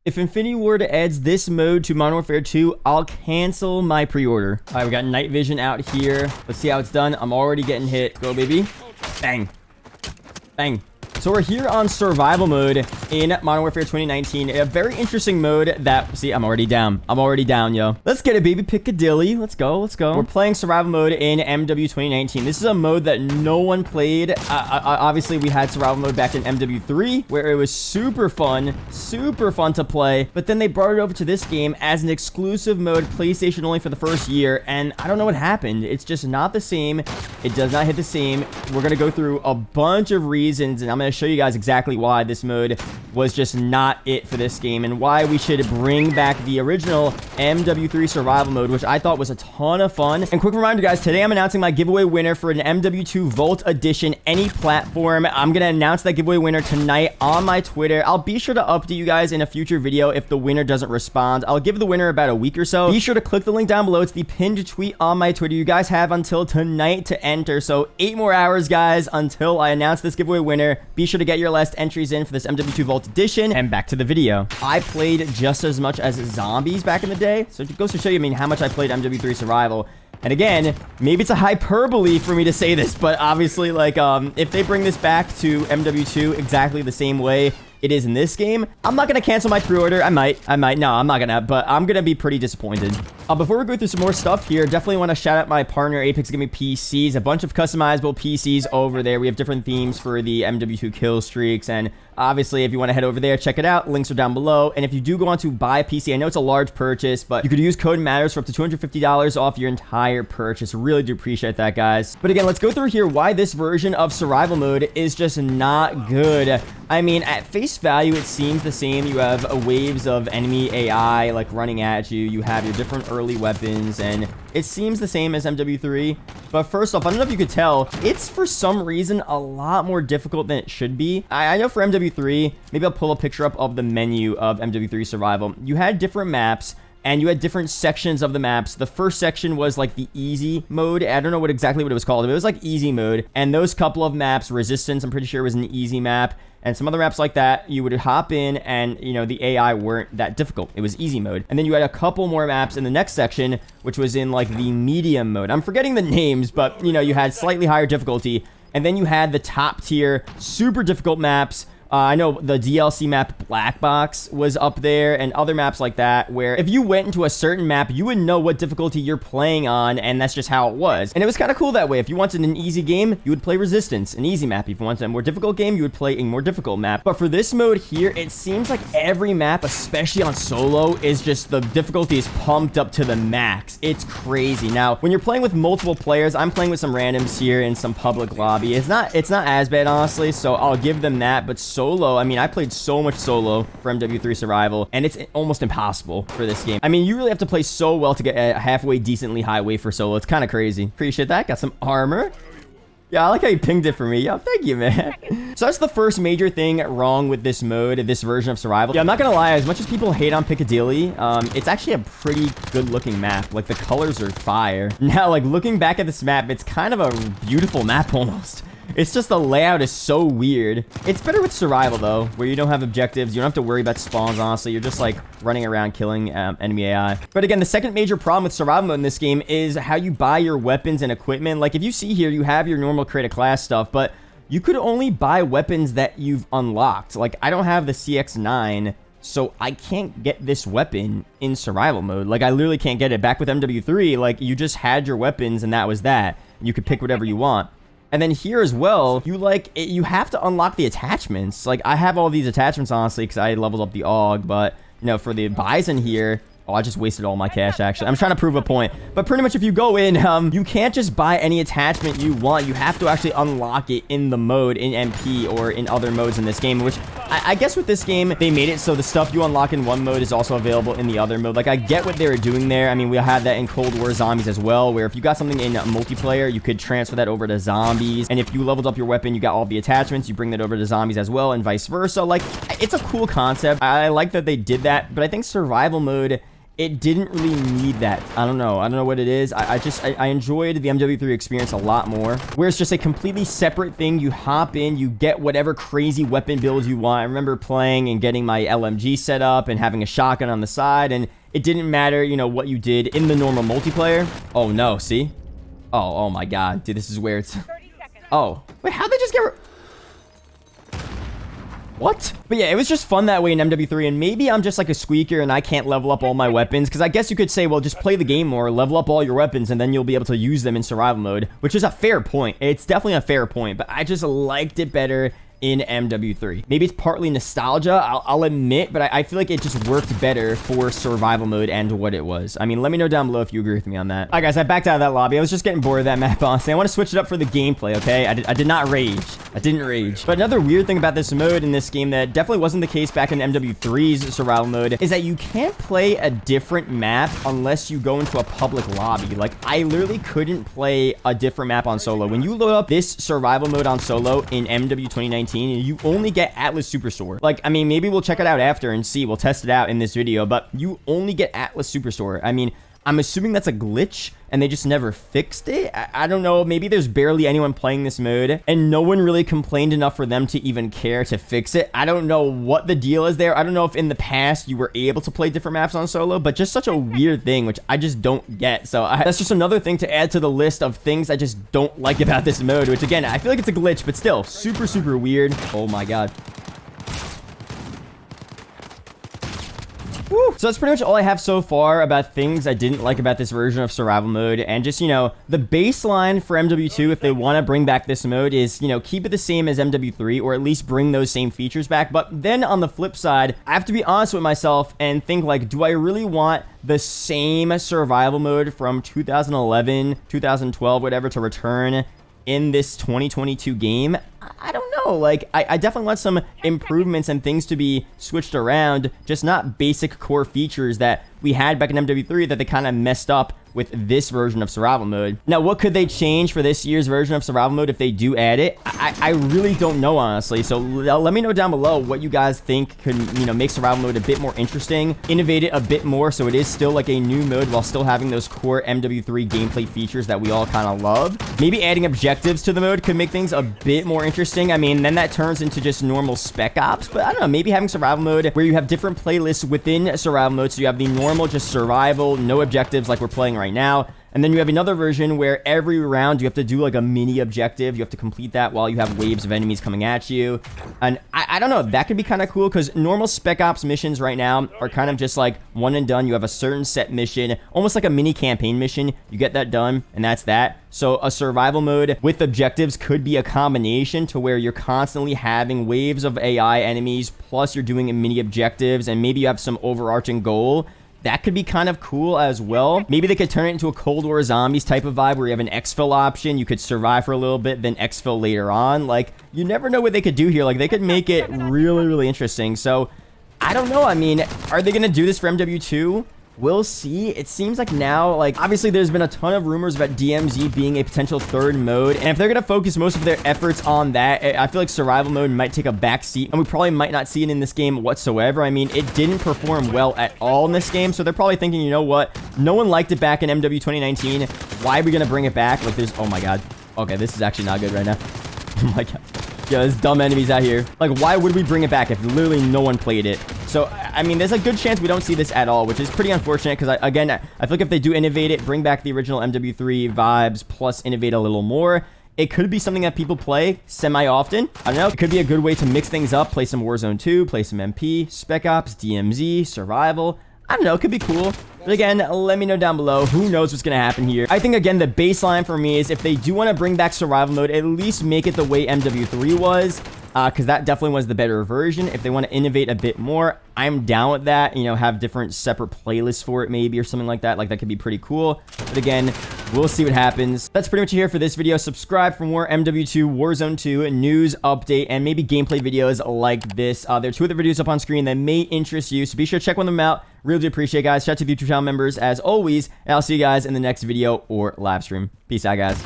If Infinity Ward adds this mode to Modern Warfare 2, I'll cancel my pre-order. All right, we got night vision out here. Let's see how it's done. I'm already getting hit. Go, baby. Bang. Bang. So we're here on survival mode in Modern Warfare 2019. A very interesting mode that... See, I'm already down. I'm already down, yo. Let's get it, baby. Piccadilly. Let's go. Let's go. We're playing survival mode in MW 2019. This is a mode that no one played. Obviously, we had survival mode back in MW3, where it was super fun to play. But then they brought it over to this game as an exclusive mode, PlayStation only for the first year. And I don't know what happened. It's just not the same. It does not hit the same. We're going to go through a bunch of reasons, and I'm going to show you guys exactly why this mode was just not it for this game and why we should bring back the original MW3 survival mode, which I thought was a ton of fun. And quick reminder, guys, today I'm announcing my giveaway winner for an MW2 Vault Edition, any platform. I'm going to announce that giveaway winner tonight on my Twitter. I'll be sure to update you guys in a future video if the winner doesn't respond. I'll give the winner about a week or so. Be sure to click the link down below. It's the pinned tweet on my Twitter. You guys have until tonight to enter. So 8 more hours, guys, until I announce this giveaway winner. Be sure to get your last entries in for this MW2 Vault Edition. And back to the video. I played just as much as zombies back in the day. So it goes to show you, I mean, how much I played MW3 survival. And again, maybe it's a hyperbole for me to say this, but obviously, like, if they bring this back to MW2 exactly the same way it is in this game, I'm not going to cancel my pre-order. I might. No, I'm not going to, but I'm going to be pretty disappointed. Before we go through some more stuff here, definitely want to shout out my partner, Apex Gaming PCs. A bunch of customizable PCs over there. We have different themes for the MW2 kill streaks, and obviously, if you want to head over there, check it out. Links are down below. And if you do go on to buy a PC, I know it's a large purchase, but you could use code MATTERS for up to $250 off your entire purchase. Really do appreciate that, guys. But again, let's go through here why this version of survival mode is just not good. I mean, at face value, it seems the same. You have waves of enemy AI, like, running at you. You have your different early weapons, and it seems the same as MW3. But first off, I don't know if you could tell, it's for some reason a lot more difficult than it should be. I know for MW3, maybe I'll pull a picture up of the menu of MW3 Survival. You had different maps, and you had different sections of the maps. The first section was like the easy mode. I don't know exactly what it was called, but it was like easy mode. And those couple of maps, Resistance, I'm pretty sure was an easy map. And some other maps like that, you would hop in and, you know, the AI weren't that difficult. It was easy mode. And then you had a couple more maps in the next section, which was in like the medium mode. I'm forgetting the names, but, you know, you had slightly higher difficulty. And then you had the top tier, super difficult maps. I know the DLC map Black Box was up there and other maps like that, where if you went into a certain map, you would know what difficulty you're playing on, and that's just how it was. And it was kind of cool that way. If you wanted an easy game, you would play Resistance, an easy map. If you wanted a more difficult game, you would play a more difficult map. But for this mode here, it seems like every map, especially on solo, is just the difficulty is pumped up to the max. It's crazy. Now, when you're playing with multiple players, I'm playing with some randoms here in some public lobby. It's not as bad, honestly, so I'll give them that. But solo, I mean, I played so much solo for MW3 Survival, and it's almost impossible for this game. I mean, you really have to play so well to get a halfway decently high wave for solo. It's kind of crazy. Appreciate that. Got some armor. Yeah, I like how you pinged it for me. Yo, thank you, man. So that's the first major thing wrong with this mode, this version of survival. Yeah, I'm not gonna lie, as much as people hate on Piccadilly, it's actually a pretty good looking map. Like, the colors are fire. Now, like, looking back at this map, it's kind of a beautiful map almost. It's just the layout is so weird. It's better with survival, though, where you don't have objectives. You don't have to worry about spawns, honestly. You're just, like, running around killing enemy AI. But again, the second major problem with survival mode in this game is how you buy your weapons and equipment. Like, if you see here, you have your normal create a class stuff, but you could only buy weapons that you've unlocked. Like, I don't have the CX-9, so I can't get this weapon in survival mode. Like, I literally can't get it. Back with MW3, like, you just had your weapons, and that was that. You could pick whatever you want. And then here as well, you have to unlock the attachments. Like, I have all these attachments, honestly, because I leveled up the AUG. But, you know, for the Bison here... Oh, I just wasted all my cash, actually. I'm trying to prove a point. But pretty much if you go in, you can't just buy any attachment you want. You have to actually unlock it in the mode, in MP, or in other modes in this game, which I guess with this game, they made it so the stuff you unlock in one mode is also available in the other mode. Like, I get what they were doing there. I mean, we have that in Cold War Zombies as well, where if you got something in multiplayer, you could transfer that over to Zombies. And if you leveled up your weapon, you got all the attachments, you bring that over to Zombies as well, and vice versa. Like, it's a cool concept. I like that they did that, but I think survival mode it didn't really need that. I don't know what it is. I enjoyed the MW3 experience a lot more, where it's just a completely separate thing. You hop in, you get whatever crazy weapon build you want. I remember playing and getting my LMG set up and having a shotgun on the side, and it didn't matter, you know, what you did in the normal multiplayer. Oh no, see? Oh my god, dude, this is where it's... Oh, wait, how'd they just get... What? But yeah, it was just fun that way in MW3, and maybe I'm just like a squeaker and I can't level up all my weapons, because I guess you could say, well, just play the game more, level up all your weapons, and then you'll be able to use them in survival mode, which is a fair point. It's definitely a fair point, but I just liked it better in MW3. Maybe it's partly nostalgia, I'll admit, but I feel like it just worked better for survival mode and what it was. I mean, let me know down below if you agree with me on that. All right, guys, I backed out of that lobby. I was just getting bored of that map, honestly. I want to switch it up for the gameplay, okay? I did not rage. I didn't rage. But another weird thing about this mode in this game that definitely wasn't the case back in MW3's survival mode is that you can't play a different map unless you go into a public lobby. Like, I literally couldn't play a different map on solo. When you load up this survival mode on solo in MW 2019, you only get Atlas Superstore. Like, I mean, maybe we'll check it out after and see. We'll test it out in this video, but you only get Atlas Superstore. I mean, I'm assuming that's a glitch and they just never fixed it. I don't know. Maybe there's barely anyone playing this mode and no one really complained enough for them to even care to fix it. I don't know what the deal is there. I don't know if in the past you were able to play different maps on solo, but just such a weird thing, which I just don't get. So that's just another thing to add to the list of things I just don't like about this mode, which again, I feel like it's a glitch, but still super, super weird. Oh my God. Woo. So that's pretty much all I have so far about things I didn't like about this version of survival mode. And just, you know, the baseline for MW2, if they want to bring back this mode, is, you know, keep it the same as MW3, or at least bring those same features back. But then on the flip side, I have to be honest with myself and think, like, do I really want the same survival mode from 2011, 2012, whatever, to return in this 2022 game? I don't know. Like, I definitely want some improvements and things to be switched around, just not basic core features that we had back in MW3 that they kind of messed up with this version of survival mode. Now, what could they change for this year's version of survival mode if they do add it? I really don't know, honestly. So let me know down below what you guys think could, you know, make survival mode a bit more interesting, innovate it a bit more so it is still like a new mode while still having those core MW3 gameplay features that we all kind of love. Maybe adding objectives to the mode could make things a bit more interesting. I mean, then that turns into just normal spec ops, but I don't know, maybe having survival mode where you have different playlists within survival mode. So you have the normal, just survival, no objectives like we're playing right now. And then you have another version where every round you have to do like a mini objective. You have to complete that while you have waves of enemies coming at you. And I don't know, that could be kind of cool, because normal spec ops missions right now are kind of just like one and done. You have a certain set mission, almost like a mini campaign mission. You get that done and that's that. So a survival mode with objectives could be a combination to where you're constantly having waves of AI enemies, plus you're doing mini objectives, and maybe you have some overarching goal. That could be kind of cool as well. Maybe they could turn it into a Cold War Zombies type of vibe where you have an exfil option. You could survive for a little bit, then exfil later on. Like, you never know what they could do here. Like, they could make it really, really interesting. So, I don't know. I mean, are they going to do this for MW2? We'll see. It seems like now, like, obviously there's been a ton of rumors about DMZ being a potential third mode, and if they're going to focus most of their efforts on that, I feel like survival mode might take a back seat, and we probably might not see it in this game whatsoever. I mean, it didn't perform well at all in this game, so they're probably thinking, you know what, no one liked it back in MW 2019, why are we going to bring it back? Like, there's, oh my god, okay, this is actually not good right now. Oh my god. Yeah, there's dumb enemies out here. Like, why would we bring it back if literally no one played it? So, I mean, there's a good chance we don't see this at all, which is pretty unfortunate, because, again, I feel like if they do innovate it, bring back the original MW3 vibes, plus innovate a little more, it could be something that people play semi-often. I don't know. It could be a good way to mix things up, play some Warzone 2, play some MP, Spec Ops, DMZ, Survival. I don't know, it could be cool. But again, let me know down below. Who knows what's going to happen here? I think, again, the baseline for me is if they do want to bring back survival mode, at least make it the way MW3 was, because that definitely was the better version. If they want to innovate a bit more, I'm down with that. You know, have different separate playlists for it maybe, or something like that. Like, that could be pretty cool. But again, we'll see what happens. That's pretty much it here for this video. Subscribe for more MW2 Warzone 2 news update and maybe gameplay videos like this. There are two other videos up on screen that may interest you, so be sure to check one of them out. Really do appreciate it, guys. Shout out to the YouTube channel members as always, and I'll see you guys in the next video or live stream. Peace out, guys.